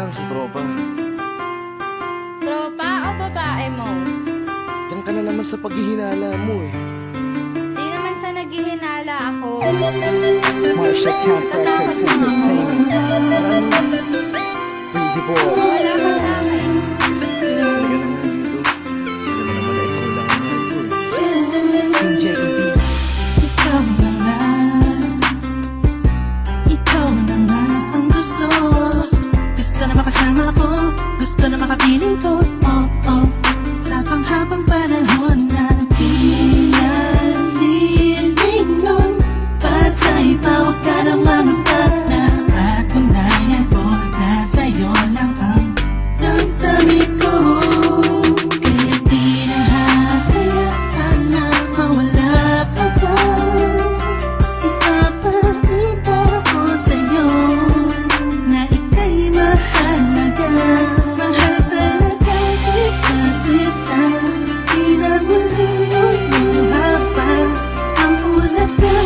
lang sa tropa. Tropa o babae mo? Yan ka na naman sa paghihinala mo eh. Di naman sa naghihinala ako. Marsha Camp Records Entertainment. Breezy Boys. Wala ka sa akin. Halika na nga dito. Alam mo naman na ikaw lang ang mahal ko eh. Team JEB. Ikaw na nga, ikaw na nga ang gusto. Gusto na makasama ko, gusto na makapiling ko. Oh, oh, sa panghabang panahon na di nalilingon. Pasa'y tawag ka na mamagpag na patunayan ko na sa'yo lang ang damdamin ko. Kaya di na hahayaan na mawala ka pa. Ipapakita ko sa'yo na ika'y mahalaga. Mahal talaga kita sita. Di na muli luluha pa ang ulaga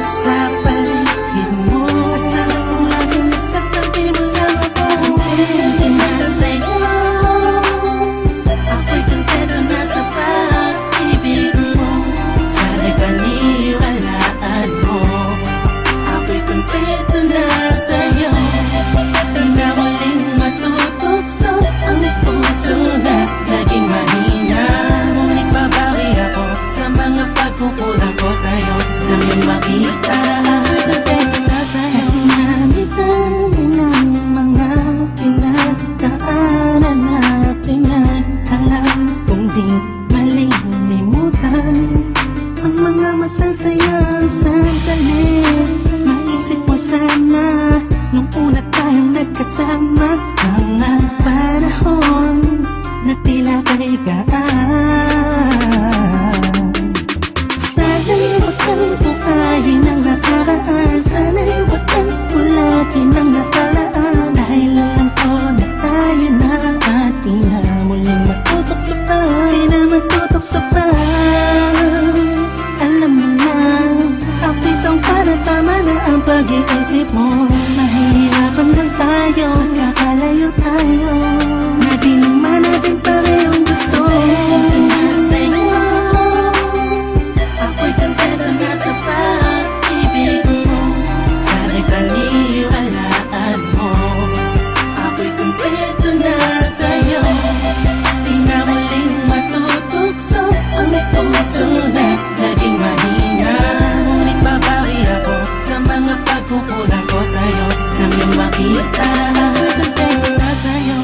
sa paligid mo. Kasama ko laging sa tabi mo lang ako. Hindi na sa'yo. Ako'y kontento na sa pag-ibig mo. Sana'y paniwalaan mo. Ako'y kontento na sa'yo. Di na muling matutokso ang puso na naging mahina. Ngunit babawi ako sa mga pagkukulang ko sa'yo. Nang yung makita na ako'y kontento na sa'yo. Sa dinami-dami ng mga pinagdaanan natin ay alam kong di malilimutan ang mga masasayang sandali. Maisip mo sana nung una tayong nagkasama. Mga panahon na tila kaigaan. Sana'y huwag kang bukayin ang nakaraan. Sana'y huwag kang ulatin ang nakalaan. Dahil alam ko na tayo na at di na muling matutokso pa. Di na matutokso pa. Alam mo na, ang pisang para tama na ang pag-iisip mo. Mahihirapan lang tayo, kakalayo tayo. Na di naman natin parehong gusto. Kontento na sa'yo. Ako'y kontento na sa pag-ibig mo. Sana'y paniwalaan mo. Ako'y kontento na sa'yo. Di na muling matutokso ang puso na naging mahina. Ngunit babawi ako sa mga pagkukulang ko sa'yo. Nang yung makita na ako'y kontento na sa'yo.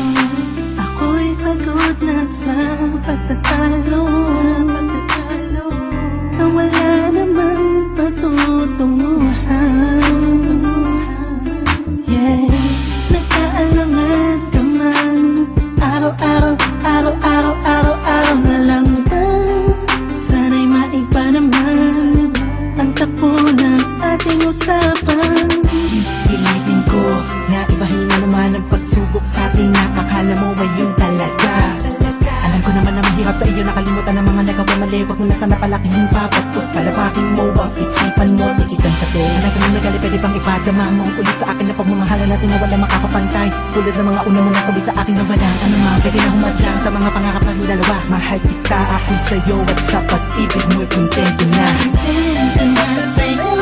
Ako'y pagod na sa pagtatalo. Na wala namang patutunguhan. Yeah, nagkaalangan ka man. Araw-araw na lang ba? Sana'y maiba naman ang takbo ng ating usapan. Pilitin ko na ibahin na naman ang pagsubok sa ating nakakala mo ay yun talaga. Alam ko naman na mahirap sa iyo nakalimutan ang mga nagawa mali. Huwag mo na sana palakihin pa. Pagpus palabakin mo ang isipan mo. Tiisan ka din. Alam ko na nagali pwede bang ipadama mo ulit sa akin na pagmamahalan natin na wala makakapantay. Tulad ng mga una mo nasabi sa akin na wala ano nga pwede na humadlang sa mga pangarap ng dalawa. Mahal kita ako sa'yo at sa pag-ibig mo'y kontento na. Kontento na sa'yo.